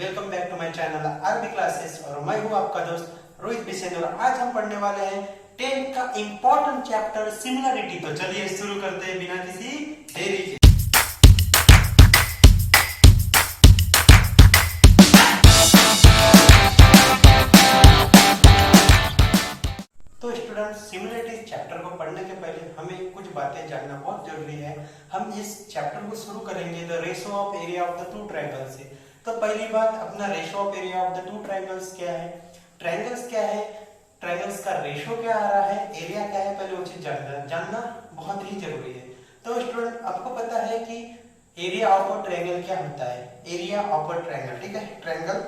Welcome back to my channel RB classes और मैं हूं आपका दोस्त रोहित बिसेन और आज हम पढ़ने वाले हैं 10 का इंपॉर्टेंट चैप्टर सिमिलरिटी। तो चलिए शुरू करते हैं बिना किसी देरी के। तो स्टूडेंट्स, सिमिलरिटी चैप्टर को पढ़ने के पहले हमें कुछ बातें जानना बहुत जरूरी है। हम इस चैप्टर को शुरू करेंगे the ratio of area of the two triangle से। तो पहली बात, अपना ratio of area of the two triangles क्या है, ट्रायंगल्स क्या है, ट्रायंगल्स का रेशियो क्या आ रहा है, एरिया क्या है, पहले वो चीज जानना बहुत ही जरूरी है। तो स्टूडेंट, आपको पता है कि एरिया ऑफ अ ट्रायंगल क्या होता है, एरिया ऑफ अ ट्रायंगल, ठीक है, ट्रायंगल,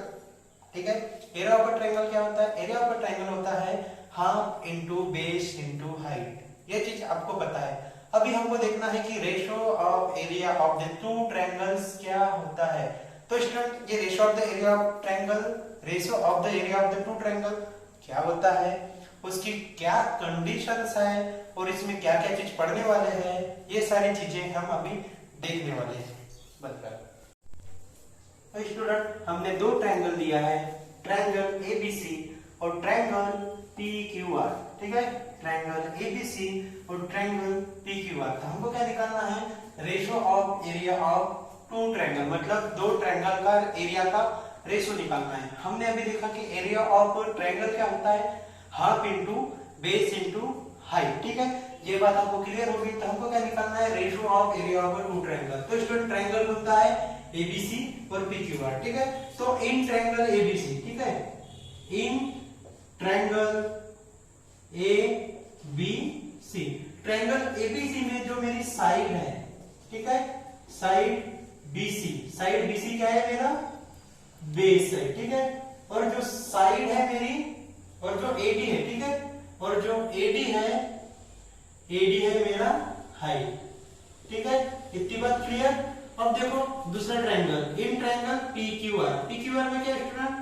ठीक है। एरिया ऑफ अ ट्रायंगल क्या होता है, एरिया ऑफ अ ट्रायंगल होता है half into base into height. ये चीज आपको पता है। अभी हमको देखना है कि ratio of area of the two triangles क्या होता है। तो स्टूडेंट, ये ratio of the area of triangle, ratio of the area of the two triangle क्या होता है, उसकी क्या कंडीशंस है और इसमें क्या क्या चीज पढ़ने वाले हैं, ये सारी चीजें हम अभी देखने वाले हैं। बताओ। तो स्टूडेंट, हमने दो ट्रायंगल दिया है, ट्रायंगल एबीसी और ट्रायंगल PQR, ठीक है, ट्रायंगल एबीसी और ट्रायंगल PQR। तो हमको क्या निकालना है, ratio of area of two triangle, मतलब दो ट्रायंगल का एरिया का रेशियो निकालना है। हमने अभी देखा कि एरिया ऑफ ट्रायंगल क्या होता है, half into base into height, ठीक है। ये बात आपको क्लियर होगी। तो हमको क्या निकालना है, ratio of area of two triangle. तो स्टूडेंट, ट्रायंगल होता है एबीसी और PQR, ठीक है। तो इन ट्रायंगल एबीसी, ठीक है, in triangle ABC, triangle ABC में जो मेरी साइड है, ठीक है, साइड बीसी, साइड बीसी क्या है, मेरा बेस है, ठीक है। और जो साइड है मेरी, और जो एडी है, ठीक है, और जो एडी है मेरा हाइट, ठीक है। इतनी बात क्लियर। अब देखो दूसरा triangle, in triangle PQR, PQR में क्या स्टूडेंट,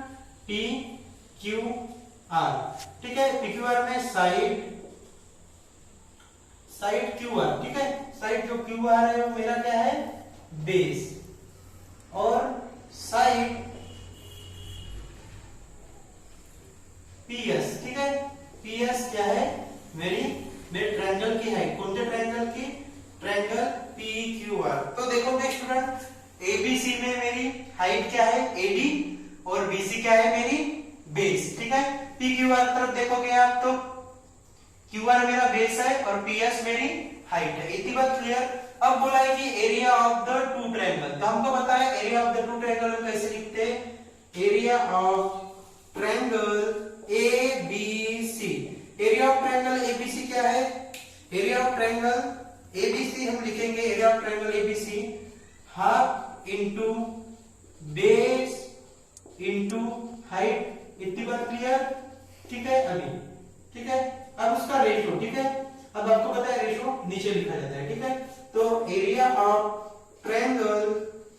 PQR, ठीक है। PQR में साइड QR, ठीक है, साइड जो QR है वो मेरा क्या है, बेस, और साइड PS, ठीक है, PS क्या है, मेरे ट्रायंगल की हाइट, कौन से ट्रायंगल की, ट्रायंगल PQR। तो देखोगे स्टूडेंट, ABC में मेरी हाइट क्या है, AD, और BC क्या है, मेरी बेस, ठीक है। PQR तरफ देखोगे आप तो QR मेरा बेस है और PS मेरी हाइट है। इतनी बात क्लियर। अब बोला है कि area of the two triangle, तो हमको पता है area of the two triangle को कैसे लिखते हैं, area of triangle ABC, area of triangle ABC क्या है, एरिया ऑफ ट्रायंगल ABC हम लिखेंगे, area of triangle ABC half into base into height. इतनी बात क्लियर, ठीक है। अभी ठीक है, अब उसका रेशियो, ठीक है, अब आपको पता है रेशियो नीचे लिखा जाता है, ठीक है। तो area of triangle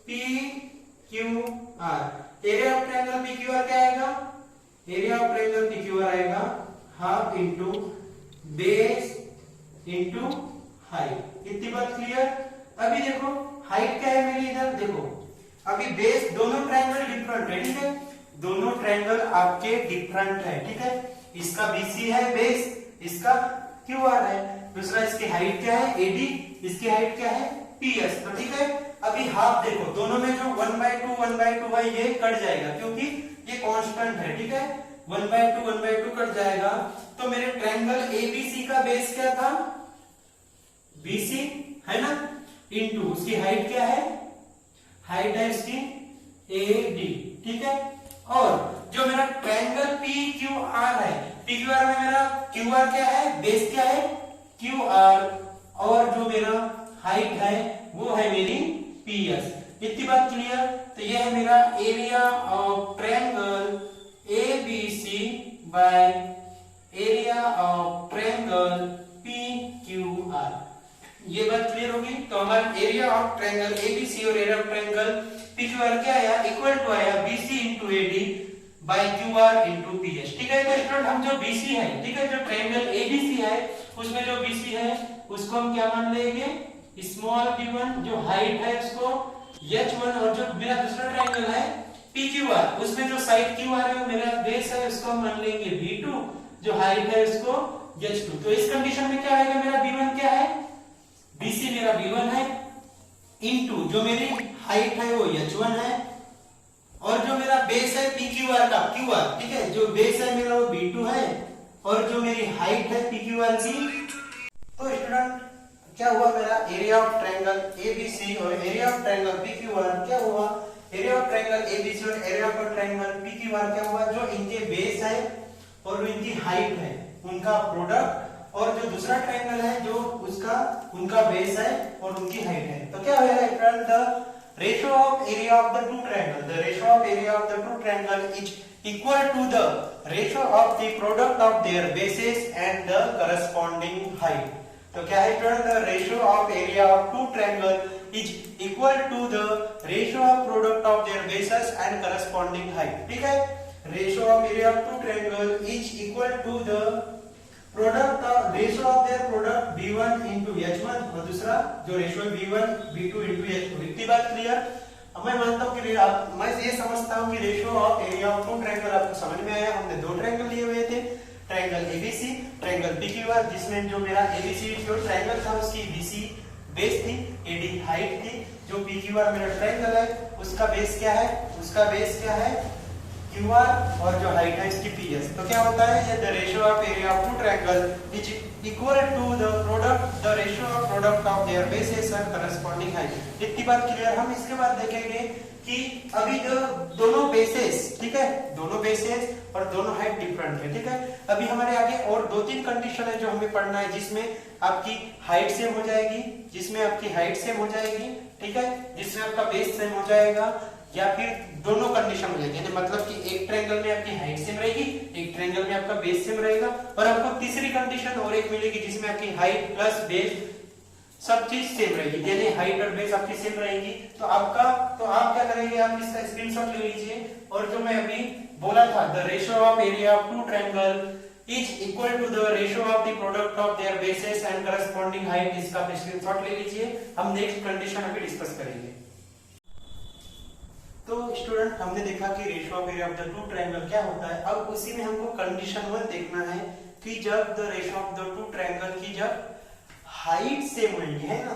PQR, area of triangle PQR क्या आएगा, एरिया ऑफ ट्रायंगल PQR आएगा half into base into height. इतनी बात क्लियर। अभी देखो हाइट क्या है मेरी, इधर देखो, अभी बेस, दोनों ट्रायंगल डिफरेंट है, ठीक है, दोनों ट्रायंगल आपके डिफरेंट है, ठीक है। इसका BC है बेस, इसका QR है, दूसरा इसकी हाइट क्या है AD, इसकी हाइट क्या है PS। तो ठीक है, अभी हाफ देखो, दोनों में जो 1/2 है ये कट जाएगा क्योंकि ये कांस्टेंट है, ठीक है, 1/2 कट जाएगा। तो मेरे ट्रायंगल ABC का बेस क्या था, BC है ना, इनटू उसकी हाइट क्या है, हाइट है इसकी AD, ठीक है। और जो मेरा ट्रायंगल PQR है, PQR में मेरा QR क्या है, बेस क्या है QR, और जो मेरा हाइट है वो है मेरी PS। इतनी बात क्लियर। तो ये है मेरा area of triangle ABC bye area of triangle PQR। ये बात क्लियर होगी। तो हमारा एरिया ऑफ ट्रायंगल ABC और एरिया ऑफ ट्रायंगल PQR क्या आया, इक्वल टू आया BC into AD by QR into PS, ठीक है। तो स्टूडेंट, हम जो BC है, ठीक है, जो ट्रायंगल ABC है उसमें जो BC है उसको हम क्या मान लेंगे, स्मॉल b1, जो हाइट है उसको H1, और जो मेरा दूसरा ट्रायंगल है पी क्यू आर, उसमें जो साइड क्यू आर है मेरा बेस है उसको हम मान लेंगे B2, जो हाइट है उसको H2। तो इस कंडीशन में क्या आएगा, मेरा B1 क्या है, BC मेरा B1 है, इनटू जो मेरी हाइट है वो H1 है, और जो मेरा बेस है PQR का QR, ठीक है, जो बेस है मेरा वो B2 है, और जो मेरी हाइट है PQR की। तो स्टूडेंट क्या हुआ, मेरा एरिया ऑफ ट्रायंगल ABC और एरिया ऑफ ट्रायंगल PQR क्या हुआ, एरिया ऑफ ट्रायंगल ABC और एरिया ऑफ ट्रायंगल PQR क्या हुआ, जो इनके बेस है और जो इनकी हाइट है उनका प्रोडक्ट, और जो दूसरा ट्रायंगल है जो उसका उनका बेस है और उनकी हाइट है। तो क्या होगा student, the ratio of area of the two triangle, the ratio of area of the two triangle is equal to the ratio of the product of their bases and the corresponding height. तो क्या है student, the ratio of area of two triangle is equal to the ratio of product of their bases and corresponding height. ठीक है, ratio of area of two triangle is equal to the product of ratio of their product B1 into H1, और दूसरा जो ratio B1 B2 into H2। इतनी बात clear. अब मैं मानता हूं कि मैं ये समझता हूं कि ratio of area of two triangle आपको समझ में आया। हमने दो ट्रायंगल लिए हुए थे, ट्रायंगल ABC, ट्रायंगल PQR, जिसमें जो मेरा ABC जो ट्रायंगल था उसकी BC बेस थी, AD हाइट थी, जो PQR मेरा ट्रायंगल है उसका बेस क्या है, उसका बेस क्या है QR, और जो हाइट है इसकी PS। तो क्या होता है, ये the ratio of area of two triangle is equal to the product, the ratio of product of their bases and corresponding height. इतनी बात क्लियर। हम इसके बाद देखेंगे कि अभी जो दोनों बेसेस, ठीक है, दोनों बेसेस और दोनों हाइट डिफरेंट है। ठीक है, अभी हमारे आगे और दो तीन कंडीशन है जो हमें पढ़ना है, जिसमें आपकी हाइट सेम हो जाएगी, जिसमें आपकी हाइट सेम हो जाएगी, ठीक है, जिसमें आपका बेस सेम हो जाएगा, या फिर दोनों कंडीशन हो जाएगी, यानी मतलब कि एक ट्रायंगल में आपकी हाइट सेम रहेगी, एक ट्रायंगल में आपका बेस सेम रहेगा, और आपको तीसरी कंडीशन और एक मिलेगी जिसमें आपकी हाइट प्लस बेस सब चीज सेम रहेगी, यानी हाइट और बेस आपकी सेम रहेगी। तो आप क्या करेंगे, आप इसका स्क्रीनशॉट ले लीजिए, और जो मैं अभी बोला था, the ratio of area of two triangle is equal to the ratio of the product of their bases and corresponding height, इसका स्क्रीनशॉट ले लीजिए। हम नेक्स्ट कंडीशन अभी डिस्कस करेंगे। तो स्टूडेंट हमने देखा कि ratio of area of the two triangle क्या होता है। अब उसी में हमको कंडीशन 1 देखना है कि जब the ratio of the two triangle की जब हाइट सेम होगी, है ना,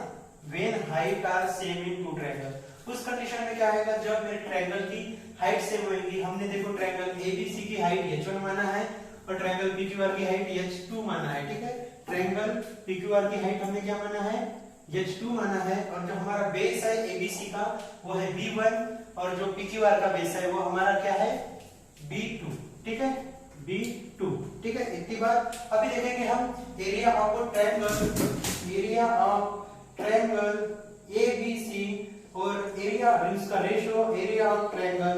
when height are same in two triangle, उस कंडीशन में क्या आएगा, जब मेरे ट्रायंगल की हाइट सेम होगी। हमने देखो ट्रायंगल ABC की हाइट H1 माना है और ट्रायंगल PQR की हाइट H2 माना है। ठीक है, ट्रायंगल PQR की हाइट हमने क्या माना है, H2 माना है, और जो हमारा बेस है ABC का वो है B1, और जो PQR का बेस है वो हमारा क्या है B2। ठीक है, B2। ठीक है, इतनी बात। अभी देखेंगे हम एरिया ऑफ ट्रायंगल ABC और एरिया इसका ratio area of triangle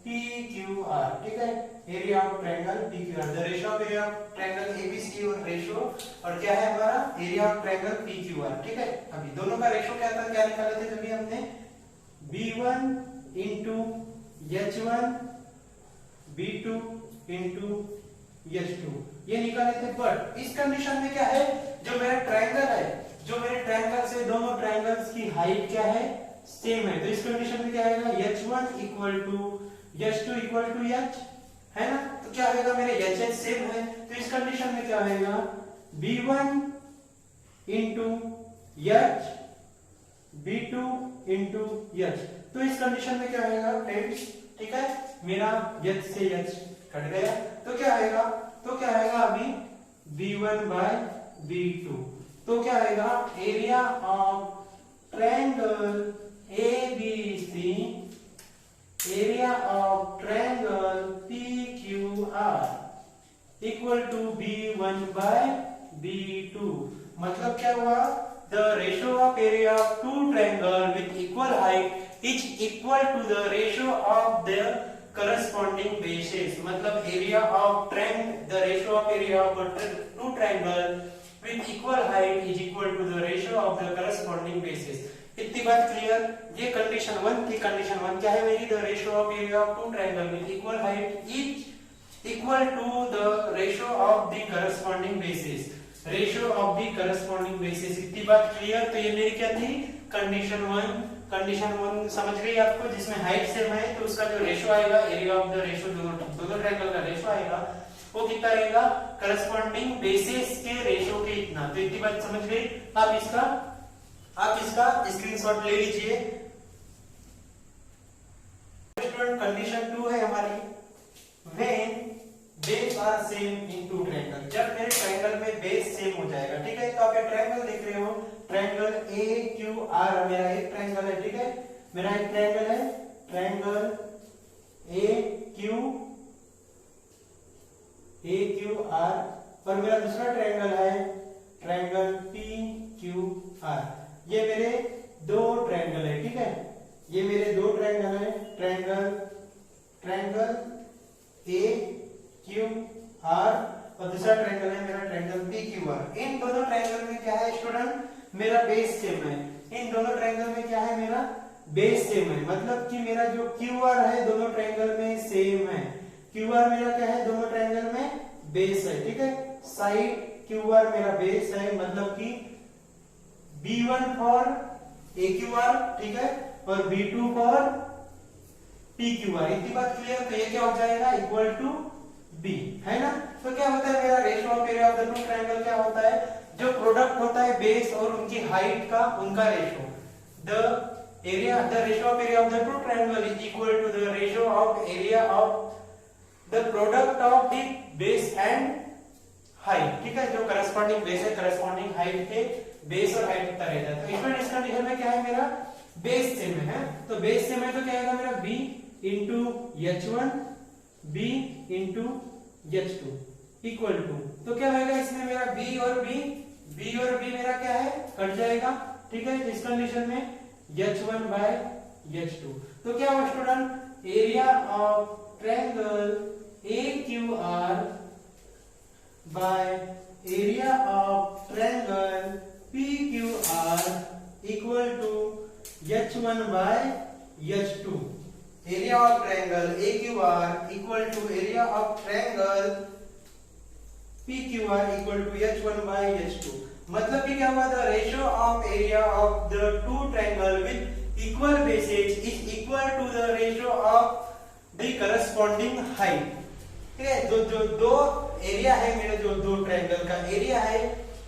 PQR। ठीक है, area of triangle PQR, the ratio of area of triangle ABC और रेशियो, और क्या है हमारा एरिया ऑफ ट्रायंगल PQR। ठीक है, अभी दोनों का रेशियो क्या था, क्या निकाले थे अभी हमने, B1 into H1 B2 into H2 ये निकाले थे। बट इस कंडीशन में क्या है, जो मेरा ट्रायंगल है, जो मेरे ट्रायंगल से दोनों ट्रायंगल्स की हाइट क्या है, सेम है। तो इस कंडीशन में क्या आएगा, H1 equal to H2 equal to H, है ना। तो क्या आएगा, मेरे HH सेम है, तो इस कंडीशन में क्या आएगा, B1 into H B2 into H। तो इस कंडीशन में क्या आएगा फ्रेंड्स, ठीक है, मेरा H से H कट गया, तो क्या आएगा, अभी B1 by B2। तो क्या आएगा, area of triangle ABC, area of triangle PQR equal to B1 by B2। मतलब क्या हुआ, the ratio of area of two triangle with equal height is equal to the ratio of their corresponding bases। मतलब area of the ratio of area of two triangle with equal height is equal to the ratio of the corresponding bases। इतनी बात clear. ये condition 1 थी। Condition 1 क्या है मेरी, the ratio of area of two triangle with equal height is equal to the ratio of the corresponding bases, ratio of the corresponding basis. इतनी बात clear. तो ये मेरी क्या थी, कंडीशन 1 कंडीशन 1 समझ गई आपको, जिसमें हाइट सेम है तो उसका जो रेशो आएगा, एरिया ऑफ द रेशो, दोनों ट्रायंगल का रेशो आएगा वो कितना रहेगा, करस्पॉन्डिंग बेसिस के रेशो के इतना। तो इतनी बात समझ गई। आप इसका स्क्रीनशॉट ले लीजिए। स्टूडेंट कंडीशन 2 है हमारी, when base are same in two triangle, जब मेरे ट्रायंगल में बेस सेम हो जाएगा, ठीक है। तो आप ये ट्रायंगल देख रहे हो, ट्रायंगल ए क्यू आर मेरा एक ट्रायंगल है, ठीक है। मेरा एक ट्रायंगल है, ट्रायंगल ए क्यू आर, और मेरा दूसरा ट्रायंगल है ट्रायंगल पी क्यू आर। ये मेरे दो ट्रायंगल है, ठीक है। ये मेरे दो ट्रायंगल है, ट्रायंगल ए क्यू आर, और दूसरा ट्रायंगल है मेरा ट्रायंगल पी क्यू आर। इन दोनों ट्रायंगल में क्या है स्टूडेंट, मेरा बेस सेम है। इन दोनों ट्रायंगल में क्या है, मेरा बेस सेम है, मतलब कि मेरा जो क्यू आर है दोनों ट्रायंगल में सेम है। क्यू आर मेरा क्या है, दोनों ट्रायंगल में बेस है, ठीक है। साइड क्यू आर मेरा बेस है, मतलब कि B1 फॉर AQR, ठीक है, और B2 फॉर PQR। इतनी बात क्लियर। तो ये क्या हो जाएगा, इक्वल टू B, है ना। तो क्या होता है, मेरा ratio of area of the two triangle क्या होता है, जो प्रोडक्ट होता है बेस और उनकी हाइट का, उनका ratio, the ratio of area of the two triangle is equal to the ratio of area of the product of the base and height, ठीक है। जो करस्पॉन्डिंग बेस है, करस्पॉन्डिंग हाइट के बेस और हाइट कितना रहता है। तो इसमें इस कंडीशन में क्या है, मेरा बेस सेम है, तो बेस सेम है तो क्या आएगा मेरा b into H1 b into H2 equal to, तो क्या होगा इसमें मेरा b और b मेरा क्या है, कट जाएगा, ठीक है। इस कंडीशन में H1 बाय H2, तो क्या होगा student, area of triangle AQR by area of triangle PQR equal to H1 by H2। Area of triangle AQR equal to area of triangle PQR equal to H1 by H2। मतलब कि क्या हुआ, the ratio of area of the two triangle with equal bases is equal to the ratio of the corresponding height, ठीक है। जो दो area है मेरे, जो दो ट्रायंगल का एरिया है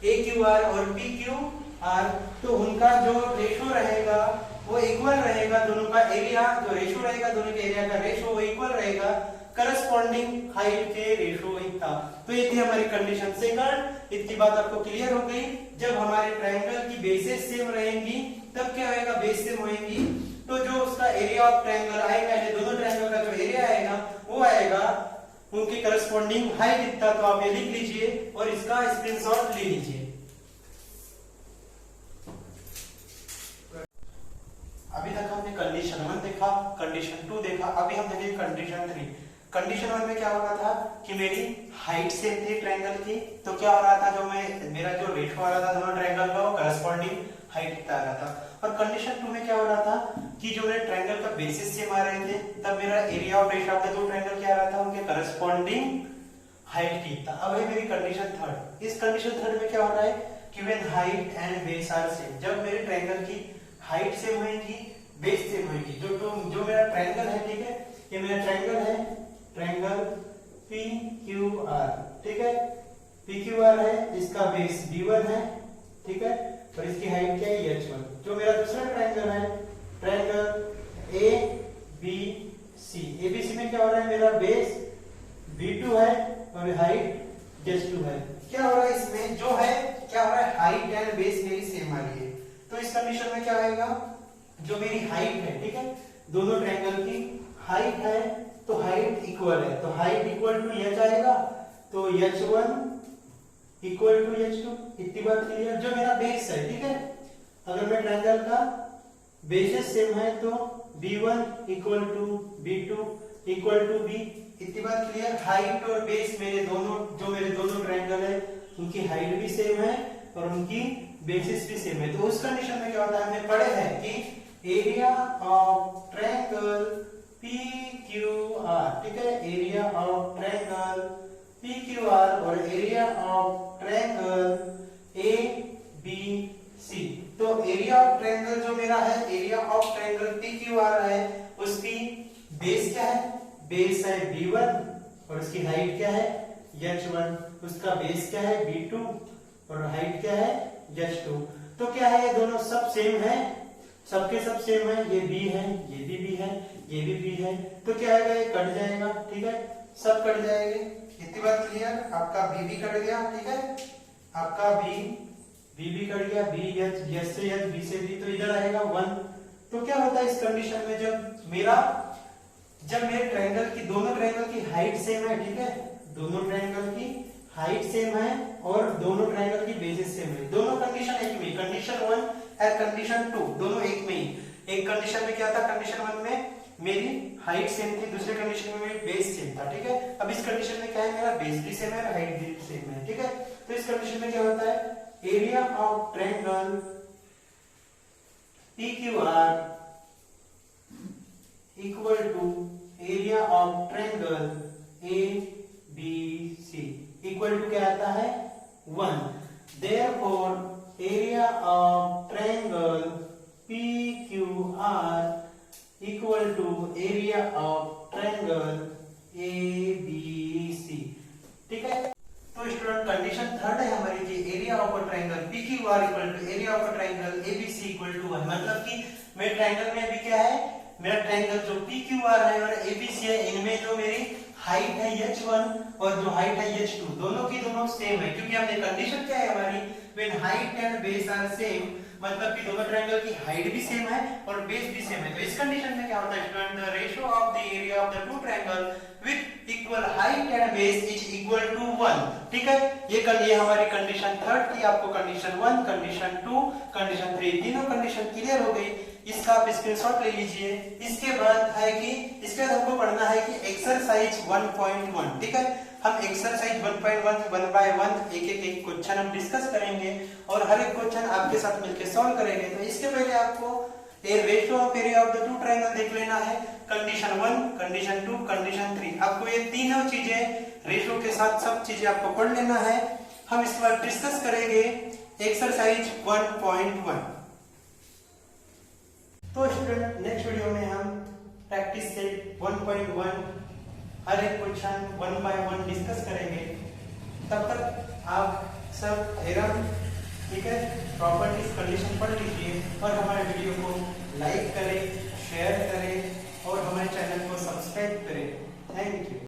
AQR और PQR, तो उनका जो रेशियो रहेगा वो इक्वल रहेगा। दोनों का एरिया जो रेशियो रहेगा, दोनों के एरिया का रेशियो वो इक्वल रहेगा करस्पॉन्डिंग हाइट के रेशियो इतना। तो ये थी हमारी कंडीशन सेकंड। इतनी बात आपको क्लियर हो गई। जब हमारे ट्रायंगल की बेसेस सेम रहेंगी तब क्या होगा, बेस सेम होएंगी, तो जो उसका एरिया ऑफ ट्रायंगल आएगा, दोनों ट्रायंगल का जो एरिया आएगा वो आएगा उनके करस्पॉन्डिंग हाइट इतना। तो आप ये लिख लीजिए और इसका स्क्रीनशॉट ले लीजिए। अभी तक हमने कंडीशन 1 देखा, कंडीशन 2 देखा, अभी हम देखेंगे कंडीशन 3। कंडीशन 1 में क्या हो रहा था कि मेरी हाइट सेम थी ट्रायंगल की, तो क्या हो रहा था, मेरा जो रेशियो आ रहा था दोनों ट्रायंगल का वो करस्पॉन्डिंग हाइट कितना आ रहा था। और कंडीशन 2 में क्या हो रहा था कि जो मेरे ट्रायंगल का बेसिस सेम आ रहे थे, तब मेरा area of ratio of the दो ट्रायंगल क्या आ रहा था, उनके करस्पॉन्डिंग हाइट कितना। अब है मेरी कंडीशन 3। इस कंडीशन 3 में क्या हो रहा है कि when height and base are same, जब मेरे ट्रायंगल की हाइट सेम होगी, बेस सेम होगी, जो मेरा ट्रायंगल है, ठीक है, ये मेरा ट्रायंगल है, ट्रायंगल PQR, ठीक है। PQR है, इसका बेस B1 है, ठीक है, और इसकी हाइट क्या है, H1। जो मेरा दूसरा ट्रायंगल है, ट्रायंगल ABC, ABC में क्या हो रहा है, मेरा बेस B2 है और हाइट H2 है। क्या हो रहा है इसमें, जो है क्या हो रहा है, हाइट एंड बेस मेरी सेम आ रही है। तो इस कंडीशन में क्या आएगा, जो मेरी हाइट है, ठीक है, दोनों ट्रायंगल की हाइट है, तो हाइट इक्वल है, तो हाइट इक्वल टू H आएगा, तो H1 इक्वल टू H2। इतनी बात क्लियर। जो मेरा बेस है, ठीक है, अगर मैं ट्रायंगल का बेसिस सेम है तो B1 equal to B2 equal to B। इतनी बात क्लियर। हाइट और बेस मेरे दोनों ट्रायंगल है, उनकी हाइट भी सेम है और उनकी बेसिस भी सेम है। तो उस कंडीशन में क्या होता है, हमने पढ़े हैं कि एरिया ऑफ ट्रायंगल PQR, ठीक है, एरिया ऑफ ट्रायंगल PQR और एरिया ऑफ ट्रायंगल ABC। तो एरिया ऑफ ट्रायंगल जो मेरा है, area of triangle P Q R है, उसकी बेस क्या है, बेस है b1 और उसकी हाइट क्या है h1, उसका बेस क्या है b2 और हाइट क्या है h2। तो क्या है, ये दोनों सब सेम है, सबके सब सेम है, ये b है, ये भी b है, ये भी b है, तो क्या आएगा, ये कट जाएगा, ठीक है, सब कट जाएंगे। इतनी बात क्लियर, आपका b भी कट गया, ठीक है, आपका b भी कट गया, b h से h, b से b, तो इधर आएगा 1। तो क्या होता है इस कंडीशन में, जब मेरे ट्रायंगल की, दोनों ट्रायंगल की हाइट सेम है, ठीक है, दोनों ट्रायंगल की हाइट सेम है और दोनों ट्रायंगल की बेसिस सेम है, दोनों कंडीशन एक में, कंडीशन 1 और कंडीशन 2 दोनों एक में ही। एक कंडीशन में क्या था, कंडीशन 1 में मेरी हाइट सेम थी, दूसरे कंडीशन में मेरी बेस सेम था, ठीक है। अब इस कंडीशन में क्या है, मेरा बेस भी सेम है और हाइट भी सेम है, ठीक है। तो इस कंडीशन में क्या होता है, area of triangle PQR equal to area of triangle ABC equal to क्या आता है 1। Therefore area of triangle PQR equal to area of triangle ABC, ठीक है। तो स्टूडेंट कंडीशन थर्ड है हमारी कि area of a triangle PQR equal to area of a triangle ABC equal to 1, मतलब कि मेरे ट्रायंगल में अभी क्या है, मेरा ट्रायंगल जो PQR है और ABC है, इनमें जो मेरी हाइट है h1 और जो हाइट है h2, दोनों की दोनों सेम है, क्योंकि हमने कंडीशन क्या है हमारी, when height and base are same, मतलब कि दोनों ट्रायंगल की हाइट भी सेम है और बेस भी सेम है। तो इस कंडीशन में क्या होता है student, the ratio of the area of the two triangle with equal height and base is equal to 1, ठीक है। ये हमारी कंडीशन थर्ड थी, आपको कंडीशन 1, कंडीशन 2, कंडीशन 3 तीनों कंडीशन क्लियर हो गई। इसका आप स्क्रीनशॉट ले लीजिए। इसके बाद हमको पढ़ना है कि एक्सरसाइज 1.1, ठीक है। हम एक्सरसाइज 1.1 1 बाय 1 एक क्वेश्चन हम डिस्कस करेंगे और हर एक क्वेश्चन आपके साथ मिलकर सॉल्व करेंगे। तो इसके पहले आपको ए ratio of area of the two triangle देख लेना है, कंडीशन 1, कंडीशन 2, कंडीशन 3। आपको ये तीनों चीजें रेशियो के साथ सब चीजें आपको पढ़ लेना है। हम इसके बाद डिस्कस करेंगे एक्सरसाइज 1.1। तो स्टूडेंट नेक्स्ट वीडियो में हम प्रैक्टिस सेट 1.1 हर एक क्वेश्चन 1 बाय 1 डिस्कस करेंगे। तब तक आप सब थ्योरम, ठीक है, प्रॉपर्टीज, कंडीशन पढ़ लीजिए और हमारे वीडियो को लाइक करें, शेयर करें और हमारे चैनल को सब्सक्राइब करें। Thank you.